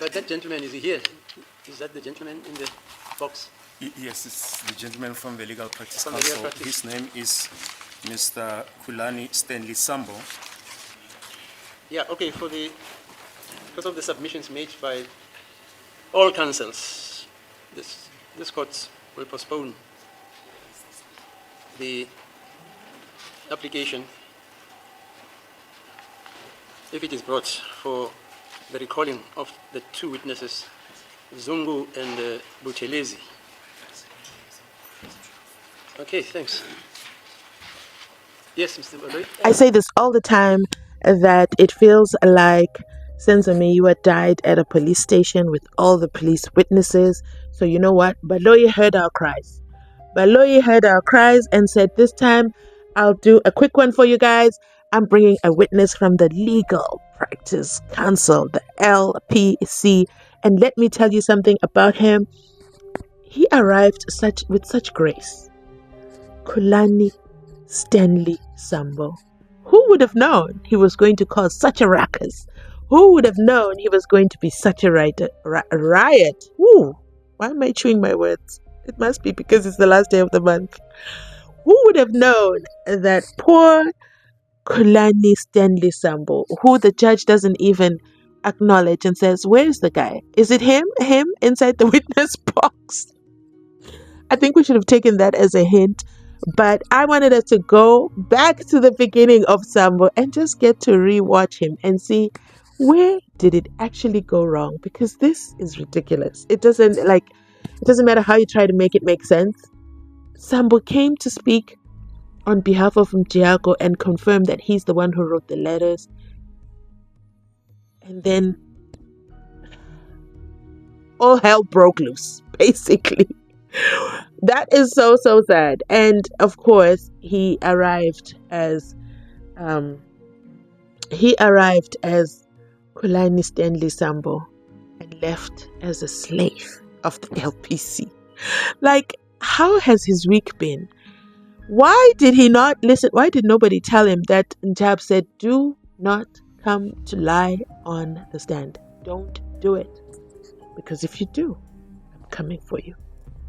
But that gentleman, is he here? Is that the gentleman in the box? Yes, it's the gentleman from the Legal Practice From the Legal Council. Practice. His name is Mr. Kulani Stanley Sambo. Yeah, okay, because of the submissions made by all councils, this court will postpone the application if it is brought for the recalling of the two witnesses, Zungu and Buthelezi. Okay, thanks. Yes, Mr. Baloy? I say this all the time, that it feels like SENZO MEYIWA died at a police station with all the police witnesses. So you know what? Baloyi heard our cries. Baloyi heard our cries and said, this time I'll do a quick one for you guys. I'm bringing a witness from the Legal Practice Council, the LPC. And let me tell you something about him. He arrived with such grace. Kulani Stanley Sambo. Who would have known he was going to cause such a ruckus? Who would have known he was going to be such a riot? Ooh, why am I chewing my words? It must be because it's the last day of the month. Who would have known that poor Kulani Stanley Sambo, who the judge doesn't even acknowledge and says, where's the guy? Is it him? Him inside the witness box? I think we should have taken that as a hint. But I wanted us to go back to the beginning of Sambo and just get to rewatch him and see where did it actually go wrong, because this is ridiculous. It doesn't matter how you try to make it make sense. Sambo came to speak on behalf of Mjiako and confirmed that he's the one who wrote the letters. And then all hell broke loose, basically. That is so sad. And of course, he arrived as Kulani Stanley Sambo and left as a slave of the LPC. Like, how has his week been? Why did he not listen? Why did nobody tell him that Njab said, do not come to lie on the stand? Don't do it. Because if you do, I'm coming for you.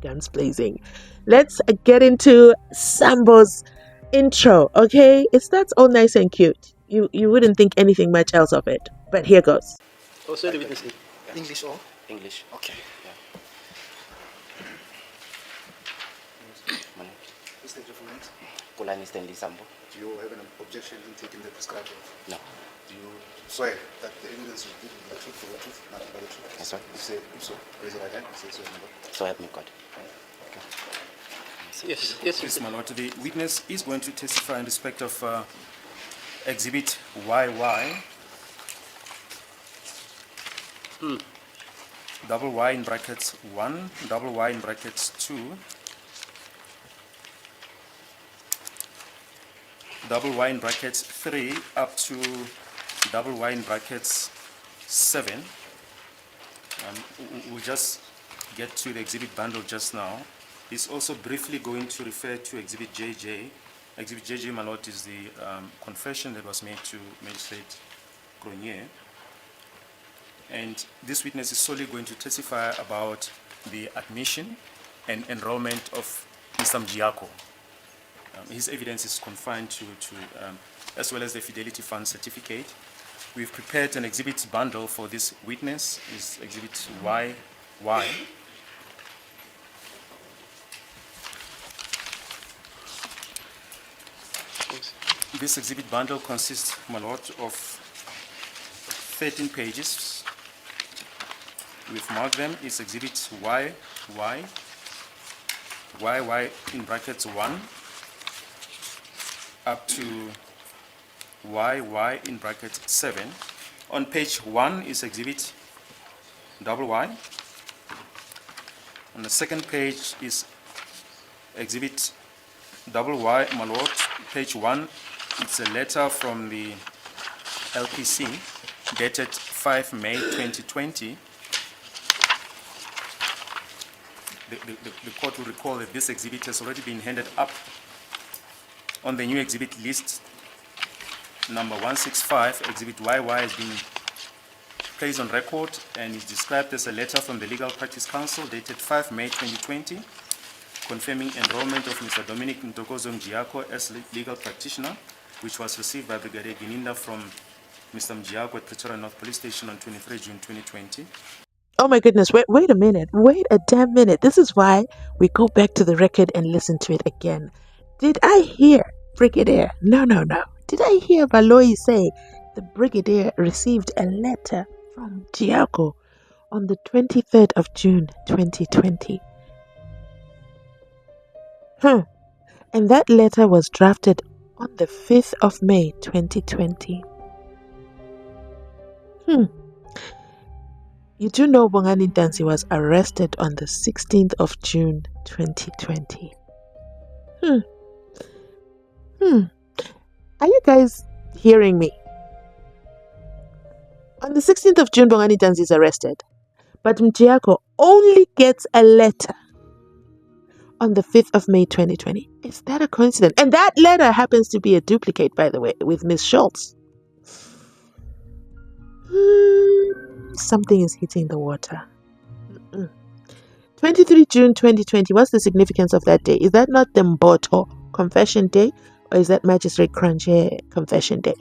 Guns blazing. Let's get into Sambo's intro, okay? It starts all nice and cute. You wouldn't think anything much else of it, but here goes. Also the witness. English or? English. Okay. What's the reference? Kulani Stanley Sambo. Do you have an objection in taking the prescribed oath? No. Do you swear that the evidence will give you the truth, for the truth, nothing but the truth? Yes, sir. If so, raise your right hand and say so. So help me God. Yes, Yes, my lord. The witness is going to testify in respect of Exhibit YY. Double Y in brackets 1, double Y in brackets 2, double Y in brackets 3 up to double Y in brackets 7. We'll just get to the exhibit bundle just now. It's also briefly going to refer to Exhibit JJ. Exhibit JJ, my lord, is the confession that was made to Magistrate Grenier. And this witness is solely going to testify about the admission and enrollment of Mr. Mjiako. His evidence is confined to as well as the Fidelity Fund certificate. We've prepared an exhibit bundle for this witness. It's Exhibit YY. This exhibit bundle consists, my lord, of 13 pages. We've marked them. It's Exhibit YY in brackets 1 up to YY in bracket 7. On page 1 is Exhibit YY. On the second page is Exhibit YY, my lord. Page 1, it's a letter from the LPC dated 5 May 2020. The court will recall that this exhibit has already been handed up on the new exhibit list number 165. Exhibit YY has been plays on record and is described as a letter from the Legal Practice Council dated 5 May 2020, confirming enrollment of Mr. Dominic Ntokozo Mjiako as legal practitioner, which was received by Brigadier Gininda from Mr. Mjiako at Pretoria North Police Station on 23 June 2020. Oh my goodness, wait a minute. Wait a damn minute. This is why we go back to the record and listen to it again. Did I hear Brigadier? No. Did I hear Valoyi say the Brigadier received a letter from Giaco on the 23rd of June 2020? And that letter was drafted on the 5th of May 2020. You do know Bongani Dansi was arrested on the 16th of June 2020. Are you guys hearing me? On the 16th of June, Bongani Dansi is arrested. But Mjiako only gets a letter on the 5th of May 2020. Is that a coincidence? And that letter happens to be a duplicate, by the way, with Miss Schultz. Something is hitting the water. 23 June 2020, what's the significance of that day? Is that not the Mboto confession day? Or is that Magistrate Crunchy confession day?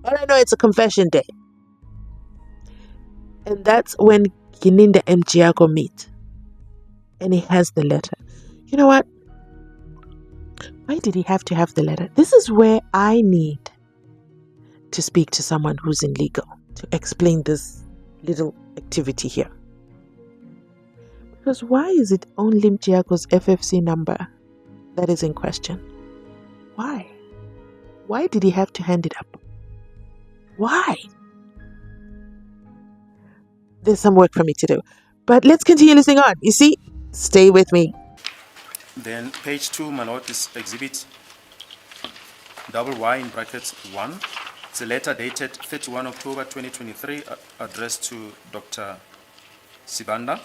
All I know, it's a confession day. And that's when Gininda and Giaco meet. And he has the letter. You know what? Why did he have to have the letter? This is where I need to speak to someone who's in legal to explain this little activity here. Because why is it only Mjiako's FFC number that is in question? Why? Why did he have to hand it up? Why? There's some work for me to do. But let's continue listening on. You see? Stay with me. Then page 2, my lord, is exhibit YY in brackets 1. It's a letter dated 31 October 2023 addressed to Dr. Sibanda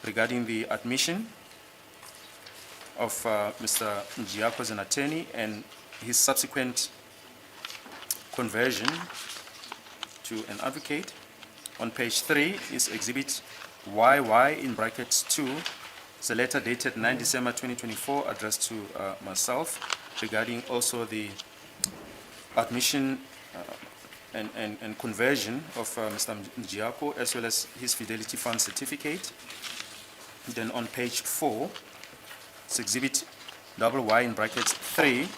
regarding the admission of Mr. Mjiako as an attorney and his subsequent conversion to an advocate. On page 3 is exhibit YY in brackets 2. It's a letter dated 9 December 2024 addressed to myself regarding also the admission and conversion of Mr. Mjiako as well as his Fidelity Fund certificate. Then on page 4, it's exhibit YY in brackets 3.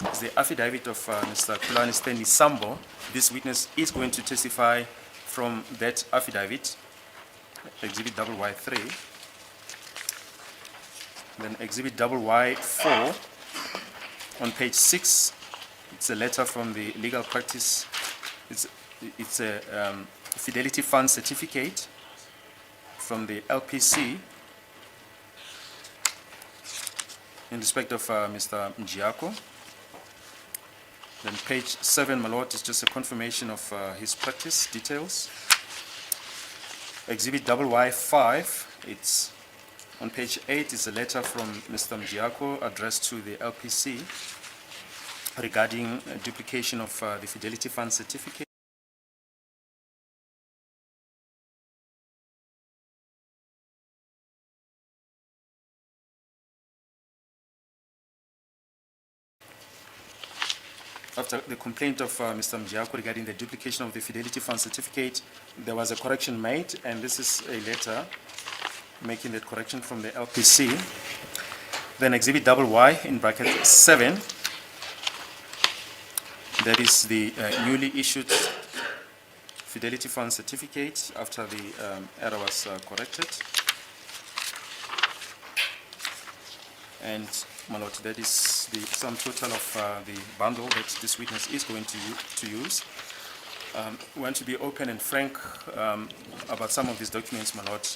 It's the affidavit of Mr. Kulani Stanley Sambo. This witness is going to testify from that affidavit, exhibit YY3. Then exhibit YY4 on page 6. It's a letter from the legal practice. It's a Fidelity Fund certificate from the LPC in respect of Mr. Mjiako. Then page 7, my lord, is just a confirmation of his practice details. Exhibit YY5, it's on page 8, is a letter from Mr. Mjiako addressed to the LPC regarding duplication of the Fidelity Fund certificate. After the complaint of Mr. Mjiako regarding the duplication of the Fidelity Fund certificate, there was a correction made, and this is a letter making that correction from the LPC. Then exhibit YY in bracket 7, that is the newly issued Fidelity Fund certificate after the error was corrected. And my lord, that is the sum total of the bundle that this witness is going to use. We want to be open and frank about some of these documents, my lord.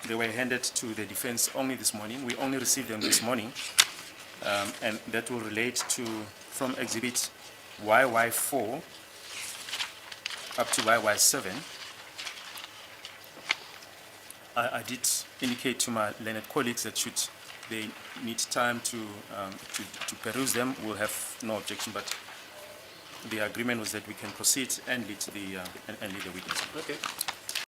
They were handed to the defense only this morning. We only received them this morning. And that will relate to from exhibit YY4 up to YY7. I did indicate to my learned colleagues that should they need time to peruse them, we'll have no objection. But the agreement was that we can proceed and lead the witness. Okay.